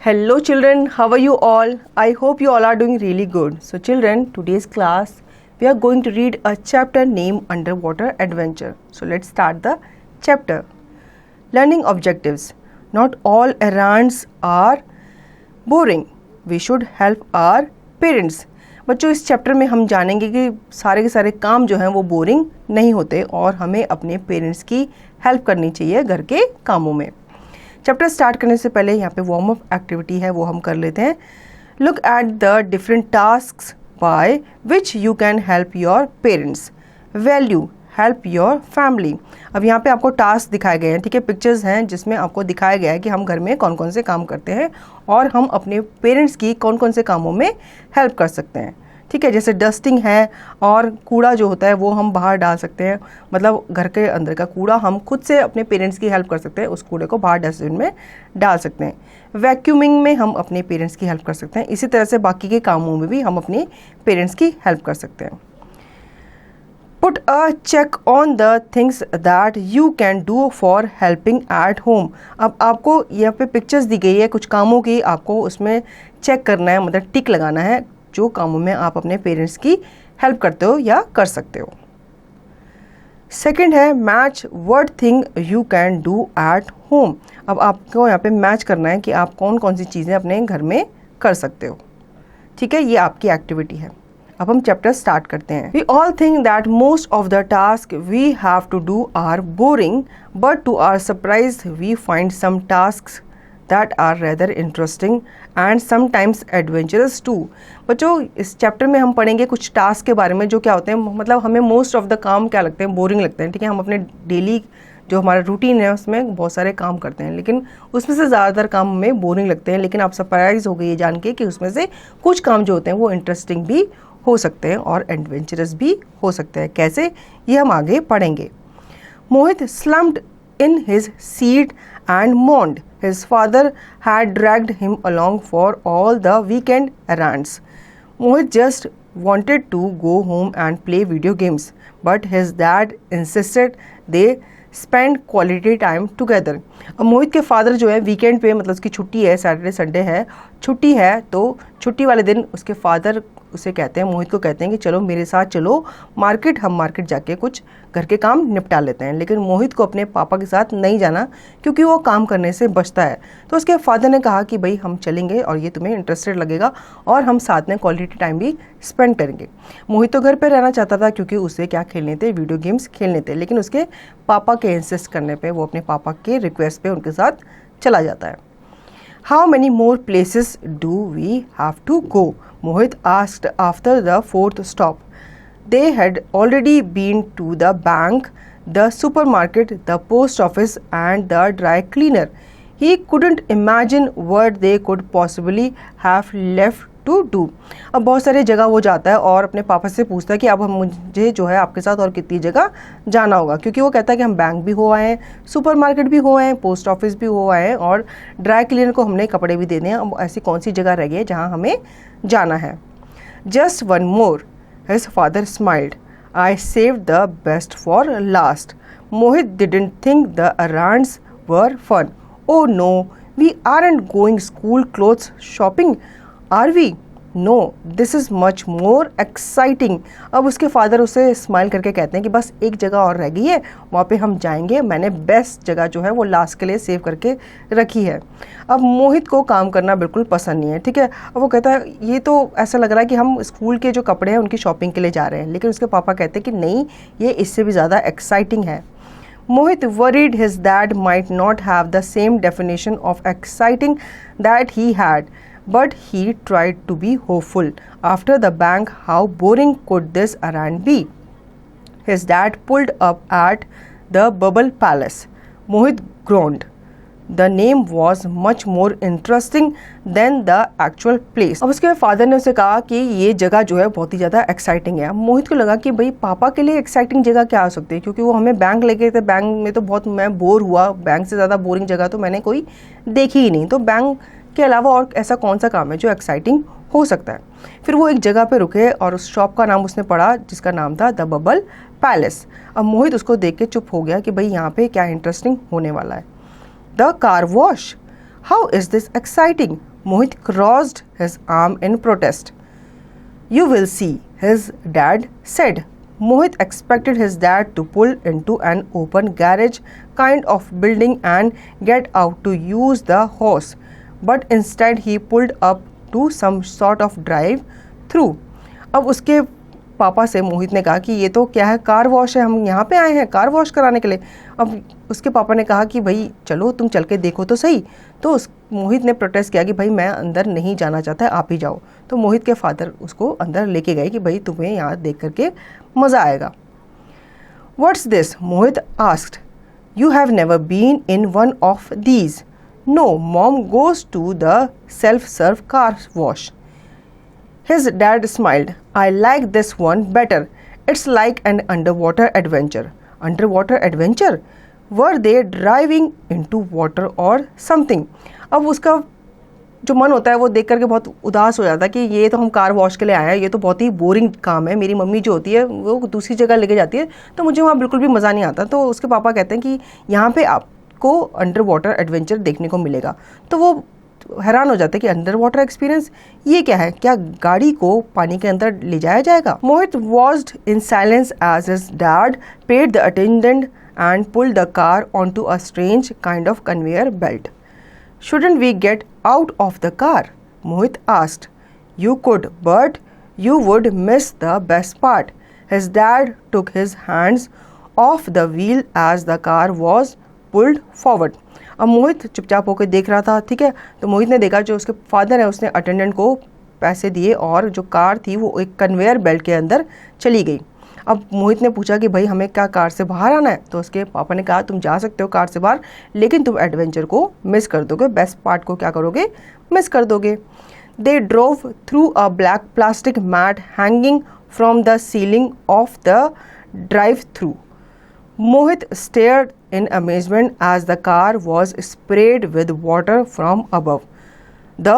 Hello children, how are you all? I hope you all are doing really good. So children, today's class we are going to read a chapter named Underwater Adventure. So let's start the chapter. Learning objectives. Not all errands are boring. We should help our parents. बच्चों इस chapter में हम जानेंगे कि सारे के सारे काम जो हैं वो बोरिंग नहीं होते और हमें अपने पेरेंट्स की हेल्प करनी चाहिए घर के कामों में। चैप्टर स्टार्ट करने से पहले यहाँ पे वार्म अप एक्टिविटी है वो हम कर लेते हैं। Look at the different tasks by which you can help your parents. Value help your family. अब यहाँ पे आपको टास्क दिखाए गए हैं, ठीक है, पिक्चर्स हैं जिसमें आपको दिखाया गया है कि हम घर में कौन कौन से काम करते हैं और हम अपने पेरेंट्स की कौन कौन से कामों में हेल्प कर सकते हैं। ठीक है, जैसे डस्टिंग है और कूड़ा जो होता है वो हम बाहर डाल सकते हैं, मतलब घर के अंदर का कूड़ा हम खुद से अपने पेरेंट्स की हेल्प कर सकते हैं, उस कूड़े को बाहर डस्टबिन में डाल सकते हैं। वैक्यूमिंग में हम अपने पेरेंट्स की हेल्प कर सकते हैं। इसी तरह से बाकी के कामों में भी हम अपने पेरेंट्स की हेल्प कर सकते हैं। Put a check on the things that you can do for helping at home। अब आपको यहाँ पे पिक्चर्स दी गई है कुछ कामों की, आपको उसमें चेक करना है, मतलब टिक लगाना है जो कामों में आप अपने पेरेंट्स की हेल्प करते हो या कर सकते हो। सेकंड है match what thing you can do at home. अब आपको यहाँ पे मैच करना है कि आप कौन कौन सी चीज़ें अपने घर में कर सकते हो। ठीक है, ये आपकी एक्टिविटी है। अब हम चैप्टर स्टार्ट करते हैं। We all think that most of the task we have to do are boring, but to our surprise we find some tasks that are rather interesting and sometimes adventurous too. बच्चों इस chapter में हम पढ़ेंगे कुछ task के बारे में जो क्या होते हैं, मतलब हमें मोस्ट ऑफ द काम क्या लगते हैं, बोरिंग लगते हैं। ठीक है, हम अपने डेली जो हमारा रूटीन है उसमें बहुत सारे काम करते हैं, लेकिन उसमें से ज़्यादातर काम हमें बोरिंग लगते हैं। लेकिन आप सरप्राइज हो गए ये जान के कि उसमें से कुछ काम जो होते हैं वो इंटरेस्टिंग भी हो सकते हैं और एडवेंचरस भी हो सकते हैं। कैसे, ये हम आगे पढ़ेंगे। मोहित slumped in his seat and mourned. His father had dragged him along for all the weekend errands. Mohit just wanted to go home and play video games, but his dad insisted they spend quality time together. अब मोहित के father जो है weekend पे, मतलब उसकी छुट्टी है, Saturday Sunday है, छुट्टी है, तो छुट्टी वाले दिन उसके फादर उसे कहते हैं, मोहित को कहते हैं कि चलो मेरे साथ चलो मार्केट, हम मार्केट जाके कुछ घर के काम निपटा लेते हैं। लेकिन मोहित को अपने पापा के साथ नहीं जाना क्योंकि वो काम करने से बचता है। तो उसके फादर ने कहा कि भाई हम चलेंगे और ये तुम्हें इंटरेस्टेड लगेगा और हम साथ में क्वालिटी टाइम भी स्पेंड करेंगे। मोहित तो घर पर रहना चाहता था क्योंकि उसे क्या खेलने थे, वीडियो गेम्स खेलने थे, लेकिन उसके पापा के इंसिस्ट करने पर वो अपने पापा के रिक्वेस्ट पे उनके साथ चला जाता है। How many more places do we have to go? Mohit asked after the fourth stop. They had already been to the bank, the supermarket, the post office and the dry cleaner. He couldn't imagine what they could possibly have left to do. अब बहुत सारी जगह वो जाता है और अपने पापा से पूछता है कि अब हम मुझे जो है आपके साथ और कितनी जगह जाना होगा, क्योंकि वो कहता है कि हम बैंक भी हो आए हैं, सुपरमार्केट भी हो आए हैं, पोस्ट ऑफिस भी हो आए हैं और ड्राई क्लीनर को हमने कपड़े भी दे दिए हैं। अब ऐसी कौन सी जगह रह गई है जहाँ हमें जाना है। Just one more, his father smiled, I saved the best for last. Mohit didn't think the errands were fun. Oh no, we aren't going school clothes shopping are we? No, this is much more exciting. अब उसके father उसे smile करके कहते हैं कि बस एक जगह और रह गई है, वहाँ पे हम जाएंगे, मैंने बेस्ट जगह जो है वो लास्ट के लिए सेव करके रखी है। अब मोहित को काम करना बिल्कुल पसंद नहीं है। ठीक है, अब वो कहता है ये तो ऐसा लग रहा है कि हम स्कूल के जो कपड़े हैं उनकी शॉपिंग के लिए जा रहे हैं, लेकिन उसके पापा कहते हैं कि नहीं, ये इससे भी ज़्यादा एक्साइटिंग है। Mohit worried his dad might not have the same definition of exciting that he had, but he tried to be hopeful. After the bank, how boring could this errand be? His dad pulled up at the Bubble Palace. Mohit groaned. The name was much more interesting than the actual place. अब उसके father ने उसे कहा कि ये जगह जो है बहुत ही ज़्यादा एक्साइटिंग है। मोहित को लगा कि भाई पापा के लिए एक्साइटिंग जगह क्या हो सकती है, क्योंकि वो हमें बैंक ले गए थे, बैंक में तो बहुत मैं बोर हुआ, बैंक से ज़्यादा बोरिंग जगह तो मैंने कोई देखी ही नहीं, तो बैंक के अलावा और ऐसा कौन सा काम है जो एक्साइटिंग हो सकता है। फिर वो एक जगह पे रुके और उस शॉप का नाम उसने पढ़ा जिसका नाम था द बबल पैलेस। अब मोहित उसको देख के चुप हो गया कि भाई यहाँ पे क्या इंटरेस्टिंग होने वाला है। The car wash, how is this exciting? Mohit crossed his arm in protest. You will see, his dad said. Mohit expected his dad to pull into an open garage kind of building and get out to use the hose, but instead he pulled up to some sort of drive-through. अब उसके पापा से मोहित ने कहा कि ये तो क्या है, कार वॉश है, हम यहाँ पे आए हैं कार वॉश कराने के लिए। अब उसके पापा ने कहा कि भाई चलो तुम चल के देखो तो सही। तो मोहित ने प्रोटेस्ट किया कि भाई मैं अंदर नहीं जाना चाहता, आप ही जाओ। तो मोहित के फादर उसको अंदर लेके गए कि भाई तुम्हें यहाँ देख करके मज़ा आएगा। What's this? Mohit asked. You have never been in one of these? No, mom goes to the self serve car wash. His dad smiled. I like this one better. It's like an underwater adventure. Underwater adventure? Were they driving into water or something? अब उसका जो मन होता है वो देख करके बहुत उदास हो जाता है कि ये तो हम कार वॉश के लिए आए हैं, ये तो बहुत ही बोरिंग काम है। मेरी मम्मी जो होती है वो दूसरी जगह लेके जाती है, तो मुझे वहाँ बिल्कुल भी मज़ा नहीं आता। तो उसके पापा कहते हैं कि यहाँ पे आपको अंडर वाटर एडवेंचर देखने को मिलेगा। तो वो हैरान हो जाते हैं कि अंडर वाटर एक्सपीरियंस ये क्या है, क्या गाड़ी को पानी के अंदर ले जाया जाएगा? Mohit was in silence as his dad paid the attendant and pulled the car onto a strange kind of conveyor belt. Shouldn't we get out of the car? Mohit asked. You could, but you would miss the best part. His dad took his hands off the wheel as the car was pulled forward. अब मोहित चुपचाप होकर देख रहा था, ठीक है। तो मोहित ने देखा जो उसके फादर है उसने अटेंडेंट को पैसे दिए और जो कार थी वो एक कन्वेयर बेल्ट के अंदर चली गई। अब मोहित ने पूछा कि भाई हमें क्या कार से बाहर आना है? तो उसके पापा ने कहा तुम जा सकते हो कार से बाहर, लेकिन तुम एडवेंचर को मिस कर दोगे, बेस्ट पार्ट को क्या करोगे, मिस कर दोगे। They drove through a black plastic mat hanging from the ceiling of the drive through. Mohit stared in amazement as the car was sprayed with water from above. The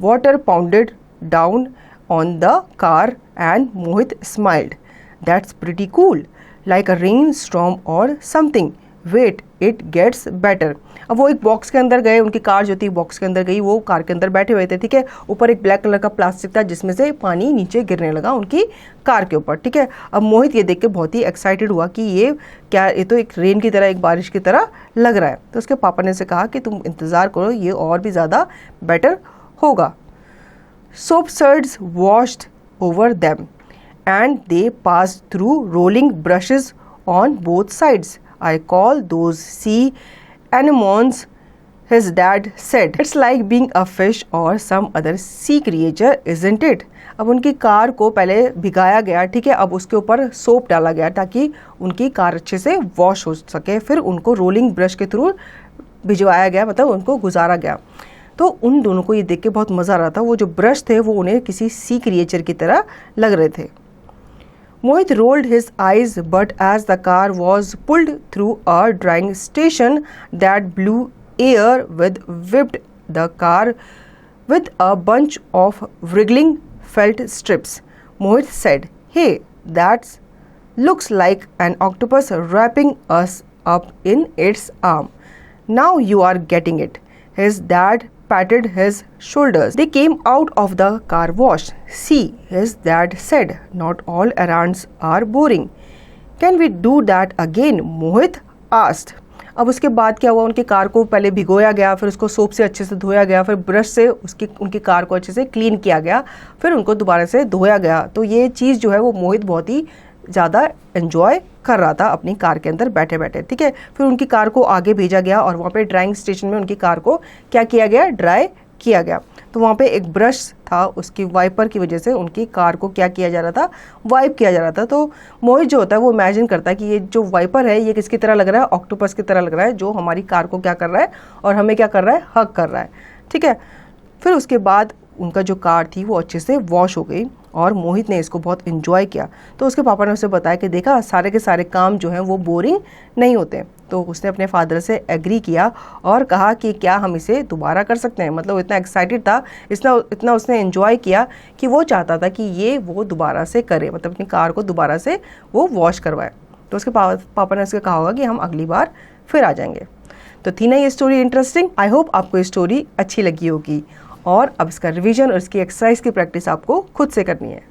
water pounded down on the car and Mohit smiled. That's pretty cool, like a rainstorm or something. Wait, it gets better. अब वो एक box के अंदर गए, उनकी car जो थी box के अंदर गई, वो कार के अंदर बैठे हुए थे, ठीक है। ऊपर एक ब्लैक कलर का प्लास्टिक था जिसमें से पानी नीचे गिरने लगा उनकी कार के ऊपर, ठीक है। अब मोहित ये देख के बहुत ही एक्साइटेड हुआ कि ये क्या, ये तो एक रेन की तरह, एक बारिश की तरह लग रहा है। तो उसके पापा ने से कहा कि तुम इंतज़ार करो, ये और भी ज़्यादा बेटर होगा। Soap surds washed over them and they passed through rolling brushes on both sides. I call those sea anemones, his dad said. It's like being a fish or some other sea creature, isn't it? अब उनकी car को पहले भिगाया गया, ठीक है। अब उसके ऊपर सोप डाला गया ताकि उनकी कार अच्छे से वॉश हो सके। फिर उनको रोलिंग ब्रश के थ्रू भिजवाया गया, मतलब उनको गुजारा गया। तो उन दोनों को ये देख के बहुत मज़ा आ रहा था। वो जो ब्रश थे वो उन्हें किसी सी क्रिएचर की तरह लग रहे थे। Mohit rolled his eyes, but as the car was pulled through a drying station that blew air with whipped the car with a bunch of wriggling felt strips. Mohit said, "Hey, that looks like an octopus wrapping us up in its arm. Now you are getting it." His dad patted his shoulders. They came out of the car wash. See, his dad said, not all errands are boring. Can we do that again? Mohit asked. अब उसके बाद क्या हुआ, उनकी car को पहले भिगोया गया, फिर उसको सोप से अच्छे से धोया गया, फिर ब्रश से उनकी कार को अच्छे से क्लीन किया गया, फिर उनको दोबारा से धोया गया। तो ये चीज़ जो है वो मोहित बहुत ही ज़्यादा एंजॉय कर रहा था अपनी कार के अंदर बैठे बैठे, ठीक है। फिर उनकी कार को आगे भेजा गया और वहाँ पे ड्राइंग स्टेशन में उनकी कार को क्या किया गया, ड्राई किया गया। तो वहाँ पे एक ब्रश था, उसकी वाइपर की वजह से उनकी कार को क्या किया जा रहा था, वाइप किया जा रहा था। तो मोहित जो होता है वो इमेजिन करता है कि ये जो वाइपर है ये किसकी तरह लग रहा है, ऑक्टोपस की तरह लग रहा है, जो हमारी कार को क्या कर रहा है और हमें क्या कर रहा है, हग कर रहा है, ठीक है। फिर उसके बाद उनका जो कार थी वो अच्छे से वॉश हो गई और मोहित ने इसको बहुत इन्जॉय किया। तो उसके पापा ने उसे बताया कि देखा सारे के सारे काम जो हैं वो बोरिंग नहीं होते। तो उसने अपने फादर से एग्री किया और कहा कि क्या हम इसे दोबारा कर सकते हैं। मतलब इतना एक्साइटेड था, इतना उसने एंजॉय किया कि वो चाहता था कि ये वो दोबारा से करे, मतलब अपनी कार को दोबारा से वो वॉश करवाए। तो उसके पापा ने उससे कहा होगा कि हम अगली बार फिर आ जाएंगे। तो थी ना ये स्टोरी इंटरेस्टिंग। आई होप आपको ये स्टोरी अच्छी लगी होगी और अब इसका रिवीजन और इसकी एक्सरसाइज की प्रैक्टिस आपको खुद से करनी है।